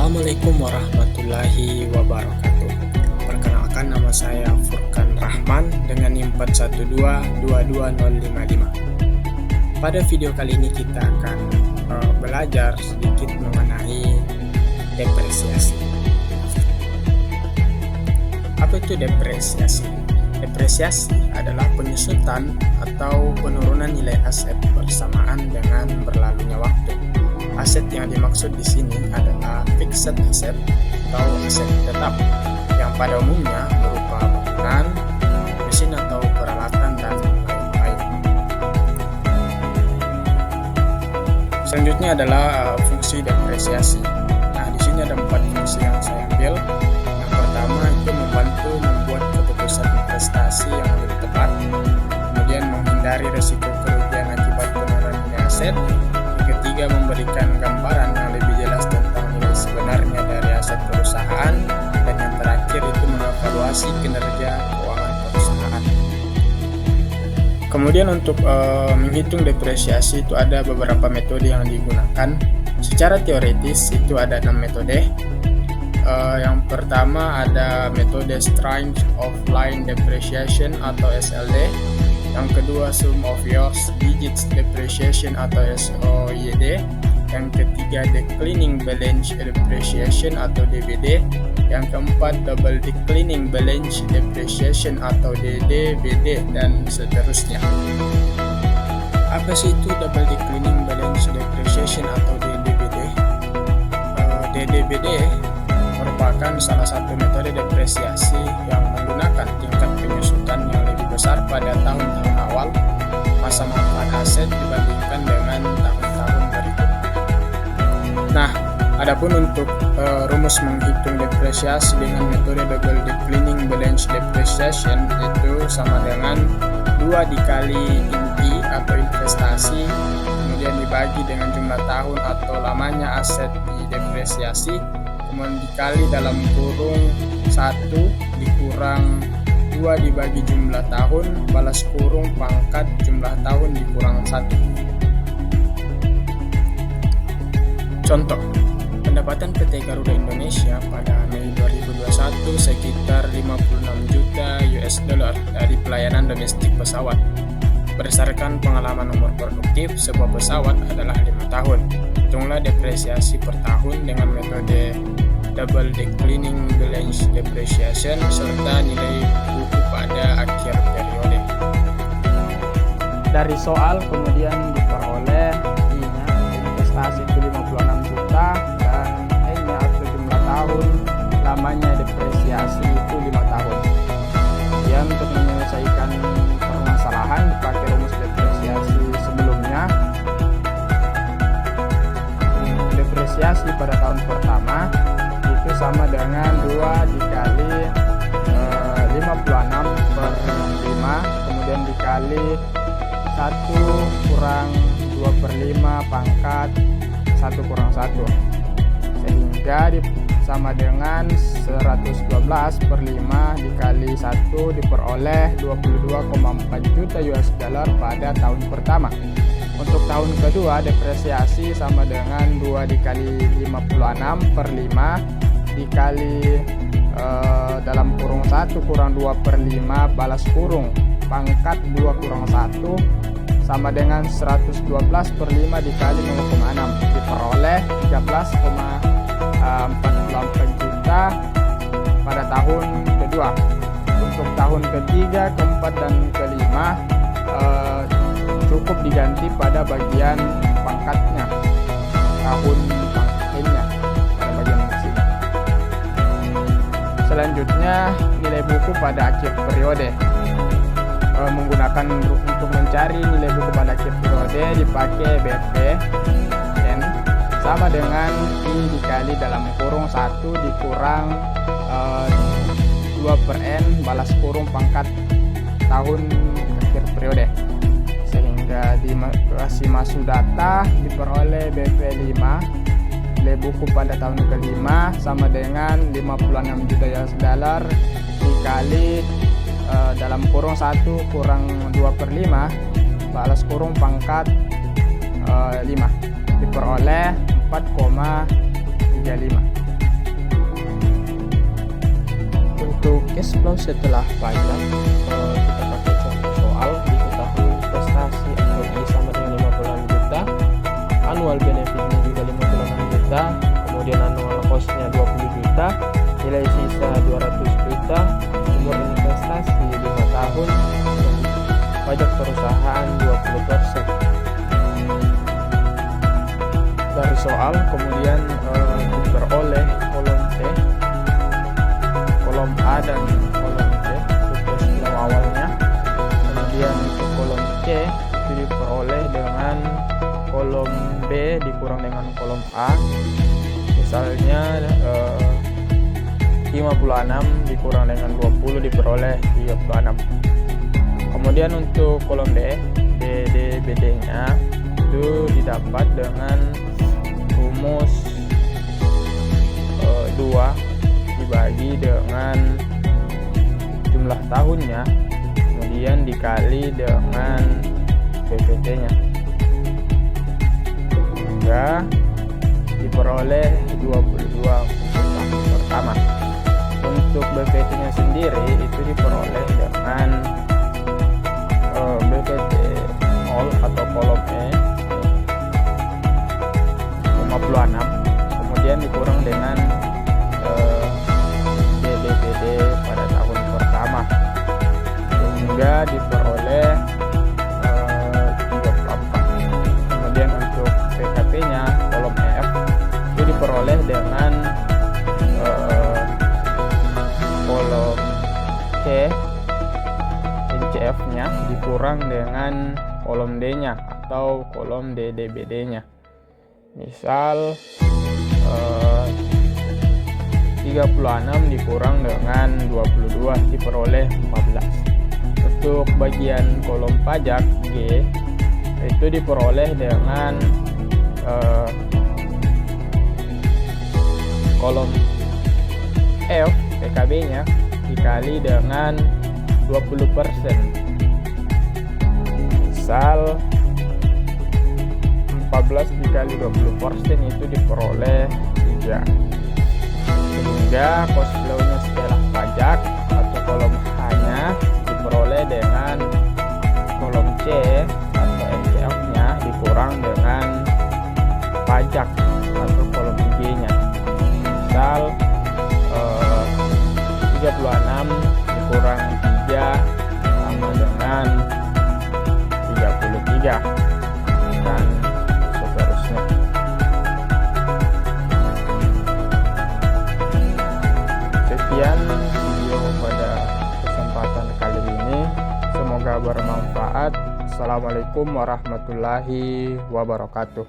Assalamualaikum warahmatullahi wabarakatuh. Perkenalkan, nama saya Furkan Rahman dengan NIM 412222055. Pada video kali ini kita akan belajar sedikit mengenai depresiasi. Apa itu depresiasi? Depresiasi adalah penyusutan atau penurunan nilai aset bersamaan dengan berlalunya waktu. Aset yang dimaksud di sini adalah fixed asset atau aset tetap yang pada umumnya berupa bangunan, mesin atau peralatan dan lain-lain. Selanjutnya adalah fungsi depresiasi. Nah, di sini ada 4 fungsi yang saya ambil. Yang pertama itu membantu membuat keputusan investasi yang lebih tepat, kemudian menghindari risiko kerugian akibat penurunan nilai aset. Ketiga, memberikan gambaran yang lebih jelas tentang nilai sebenarnya dari aset perusahaan, dan yang terakhir itu mengevaluasi kinerja keuangan perusahaan. Kemudian untuk menghitung depresiasi itu ada beberapa metode yang digunakan. Secara teoritis itu ada 6 metode. Yang pertama ada metode Strength of Line Depreciation atau SLD. Yang kedua Sum of Years Digits Depreciation atau SOYD. Yang ketiga Declining Balance Depreciation atau DBD. Yang keempat Double Declining Balance Depreciation atau DDBD, dan seterusnya. Apa sih itu Double Declining Balance Depreciation atau DDBD? DDBD merupakan salah satu metode depresiasi yang menggunakan tingkat penyusutan yang lebih besar pada tahun-tahun awal masa manfaat aset dibandingkan dengan tahun-tahun berikutnya. Nah, adapun untuk rumus menghitung depresiasi dengan metode Double Declining Balance Depreciation itu sama dengan 2 dikali inti atau investasi, kemudian dibagi dengan jumlah tahun atau lamanya aset didepresiasi, kemudian dikali dalam kurung 1 dikurang 2 dibagi jumlah tahun balas kurung pangkat jumlah tahun dikurang 1. Contoh, pendapatan PT Garuda Indonesia pada Mei 2021 sekitar 56 juta US dollar dari pelayanan domestik pesawat. Berdasarkan pengalaman umur produktif sebuah pesawat adalah 5 tahun. Hitunglah depresiasi per tahun dengan metode Double Declining Balance Depreciation serta nilai buku pada akhir periode. Dari soal kemudian diperoleh I-nya, investasi itu 56 juta, dan E-nya atau jumlah tahun lamanya depresiasi itu 5 tahun. Kemudian untuk menyelesaikan permasalahan dipakai rumus depresiasi sebelumnya. Depresiasi pada tahun pertama itu sama dengan 2 dikali 56 per 5, kemudian dikali 1 kurang 2 per 5 pangkat 1 kurang 1, sehingga sama dengan 112 per 5 dikali 1 diperoleh 22,4 juta US dollar pada tahun pertama. Untuk tahun kedua depresiasi sama dengan 2 dikali 56 per 5 dikali dalam kurung 1 kurang 2 per 5 balas kurung pangkat 2 kurang 1 sama dengan 112 per 5 dikali 0,6 diperoleh 13,48 juta pada tahun kedua. Untuk tahun ketiga, keempat, dan kelima cukup diganti pada bagian pangkatnya, tahun pangkatnya pada bagian sini. Selanjutnya nilai buku pada akhir periode. Menggunakan untuk mencari nilai buku pada akhir periode dipakai BPN sama dengan I dikali dalam kurung 1 dikurang 2 per N balas kurung pangkat tahun akhir periode, sehingga dikasih masuk data diperoleh BP5 nilai buku pada tahun kelima sama dengan 56 juta US dollar dikali dalam kurung 1 kurang 2 per 5 balas kurung pangkat 5 diperoleh 4,35. cash flow setelah pajak, kita pakai contoh soal. Diketahui investasi ROI sama dengan 56 juta, annual benefitnya juga 56 juta, kemudian annual costnya 20 juta, nilai sisa 200 juta, umur investasi 5 tahun, dan pajak perusahaan 20%. Dari soal kemudian diperoleh kolom T, kolom A dan kolom C untuk cash flow awalnya. Kemudian untuk kolom C itu diperoleh dengan kolom B dikurang dengan kolom A. Misalnya 56 dikurang dengan 20 diperoleh 36. Kemudian untuk kolom D, BD nya itu didapat dengan rumus 2 dibagi dengan jumlah tahunnya, kemudian dikali dengan PPT nya, hingga diperoleh 22 tahun pertama. Untuk BPT nya sendiri itu diperoleh dengan BPT all atau kolom E 56, kemudian dikurang dengan BD pada tahun pertama, sehingga diperoleh 34. Kemudian untuk PKP nya kolom EF itu diperoleh dengan kolom C NCF nya dikurang dengan kolom D nya atau kolom DDBD nya. Misal 36 dikurang dengan 22 diperoleh 14. Untuk bagian kolom pajak G itu diperoleh dengan kolom F PKB nya dikali dengan 20%. Misal 14 dikali 20% itu diperoleh 3, sehingga cost flow nya setelah pajak atau kolom H nya diperoleh dengan kolom C atau NCF nya dikurang dengan pajak atau kolom G nya. Misal 36 dikurang 3 sama dengan 33, dan seterusnya. Sekian video pada kesempatan kali ini, semoga bermanfaat. Assalamualaikum warahmatullahi wabarakatuh.